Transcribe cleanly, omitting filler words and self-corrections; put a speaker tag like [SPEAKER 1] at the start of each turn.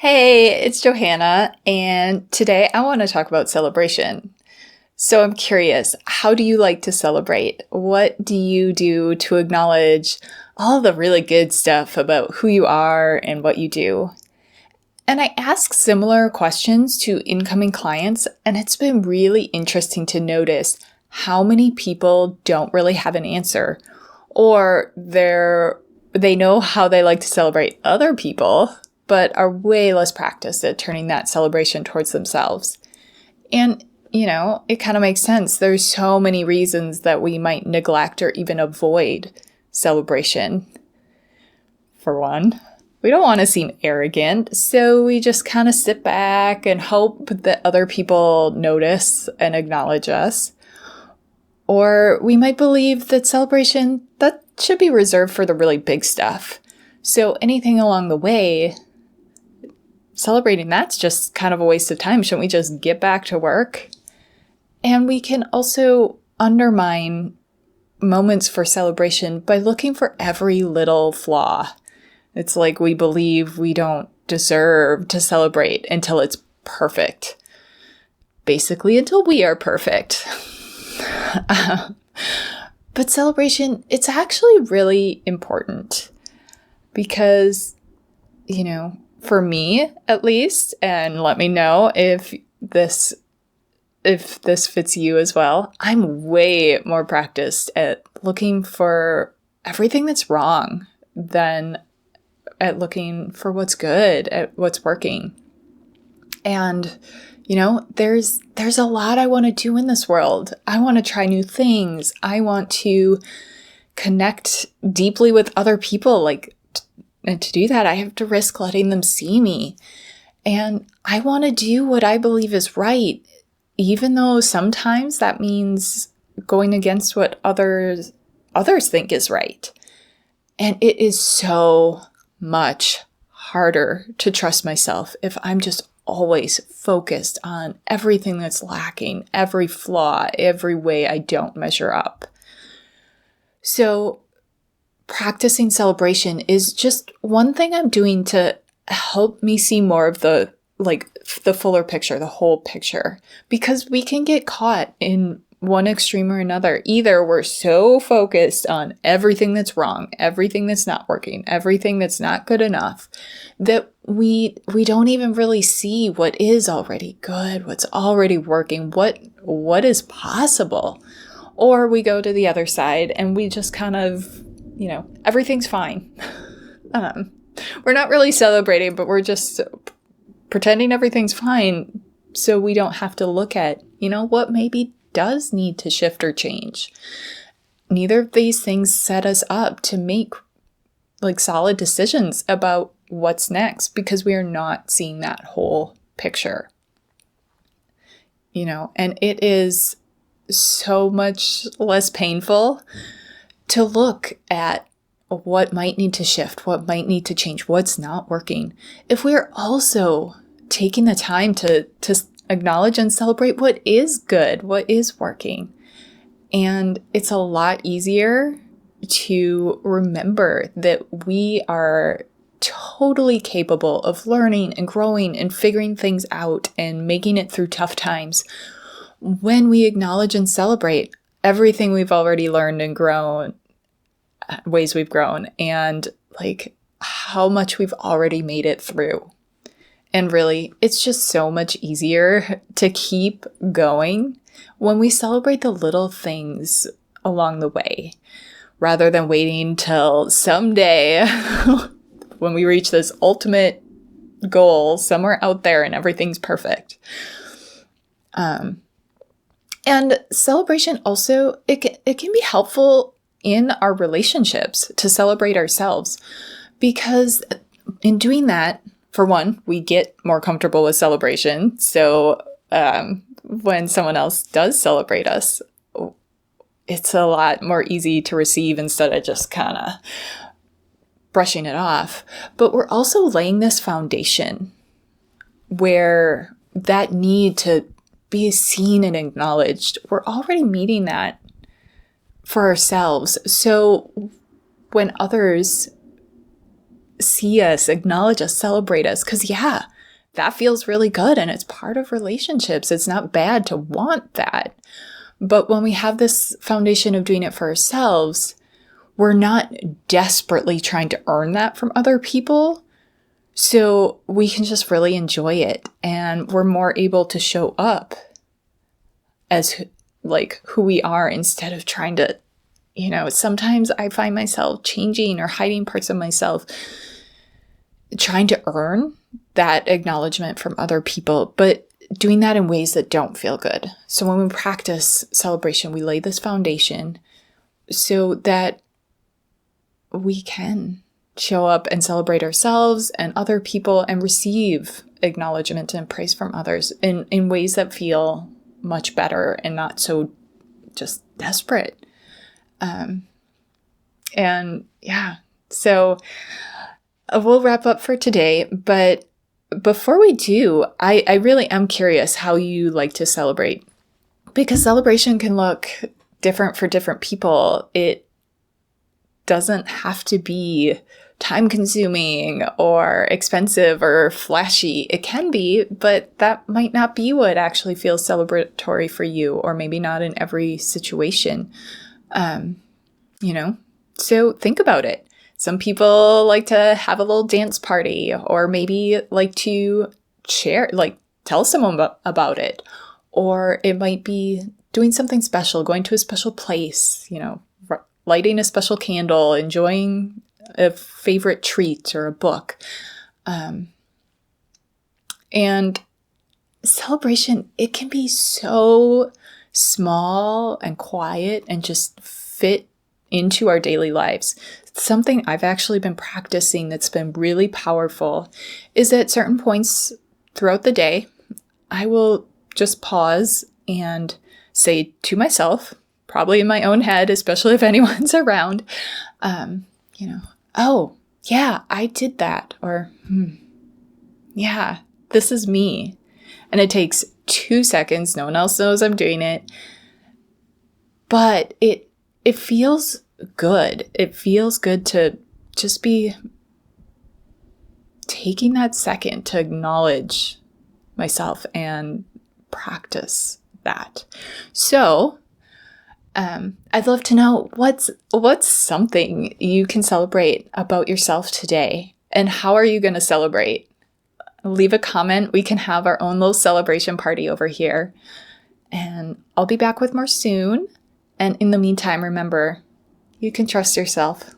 [SPEAKER 1] Hey, it's Johanna, and today I want to talk about celebration. So I'm curious, how do you like to celebrate? What do you do to acknowledge all the really good stuff about who you are and what you do? And I ask similar questions to incoming clients, and it's been really interesting to notice how many people don't really have an answer, or they know how they like to celebrate other people, but are way less practiced at turning that celebration towards themselves. And, it kind of makes sense. There's so many reasons that we might neglect or even avoid celebration. For one, we don't want to seem arrogant, so we just kind of sit back and hope that other people notice and acknowledge us. Or we might believe that celebration, that should be reserved for the really big stuff. So anything along the way, celebrating that's just kind of a waste of time. Shouldn't we just get back to work? And we can also undermine moments for celebration by looking for every little flaw. It's like we believe we don't deserve to celebrate until it's perfect. Basically, until we are perfect. But celebration, it's actually really important because, for me at least, and let me know if this fits you as well, I'm way more practiced at looking for everything that's wrong than at looking for what's good, at what's working. And there's a lot I want to do in this world. I want to try new things. I want to connect deeply with other people. And to do that, I have to risk letting them see me. And I want to do what I believe is right, even though sometimes that means going against what others think is right. And it is so much harder to trust myself if I'm just always focused on everything that's lacking, every flaw, every way I don't measure up. So practicing celebration is just one thing I'm doing to help me see more of the fuller picture, the whole picture, because we can get caught in one extreme or another. Either we're so focused on everything that's wrong, everything that's not working, everything that's not good enough, that we don't even really see what is already good, what's already working, what is possible. Or we go to the other side and we just kind of, everything's fine. We're not really celebrating, but we're just pretending everything's fine so we don't have to look at, what maybe does need to shift or change. Neither of these things set us up to make solid decisions about what's next because we are not seeing that whole picture. And it is so much less painful to look at what might need to shift, what might need to change, what's not working, if we're also taking the time to acknowledge and celebrate what is good, what is working. And it's a lot easier to remember that we are totally capable of learning and growing and figuring things out and making it through tough times when we acknowledge and celebrate everything we've already learned and grown, ways we've grown, and how much we've already made it through. And really, it's just so much easier to keep going when we celebrate the little things along the way, rather than waiting till someday when we reach this ultimate goal somewhere out there and everything's perfect. And celebration also, it can be helpful in our relationships to celebrate ourselves, because in doing that, for one, we get more comfortable with celebration. So when someone else does celebrate us, it's a lot more easy to receive instead of just kind of brushing it off. But we're also laying this foundation where that need to be seen and acknowledged, we're already meeting that for ourselves. So when others see us, acknowledge us, celebrate us. Because, yeah, that feels really good and it's part of relationships. It's not bad to want that. But when we have this foundation of doing it for ourselves, we're not desperately trying to earn that from other people. So we can just really enjoy it. And we're more able to show up as like who we are instead of trying to, sometimes I find myself changing or hiding parts of myself, trying to earn that acknowledgement from other people, but doing that in ways that don't feel good. So when we practice celebration, we lay this foundation so that we can show up and celebrate ourselves and other people and receive acknowledgement and praise from others in ways that feel much better and not so just desperate. So we'll wrap up for today, but before we do, I really am curious how you like to celebrate, because celebration can look different for different people. It doesn't have to be time-consuming or expensive or flashy. It can be, but that might not be what actually feels celebratory for you, or maybe not in every situation. So think about it. Some people like to have a little dance party, or maybe like to share, like tell someone about it. Or it might be doing something special, going to a special place, lighting a special candle, enjoying a favorite treat or a book. And celebration, it can be so small and quiet and just fit into our daily lives. Something I've actually been practicing that's been really powerful is at certain points throughout the day, I will just pause and say to myself, probably in my own head, especially if anyone's around, oh, yeah, I did that. Or, yeah, this is me. And it takes 2 seconds. No one else knows I'm doing it. But it feels good. It feels good to just be taking that second to acknowledge myself and practice that. So, I'd love to know what's something you can celebrate about yourself today, and how are you going to celebrate? Leave a comment. We can have our own little celebration party over here, and I'll be back with more soon. And in the meantime, remember, you can trust yourself.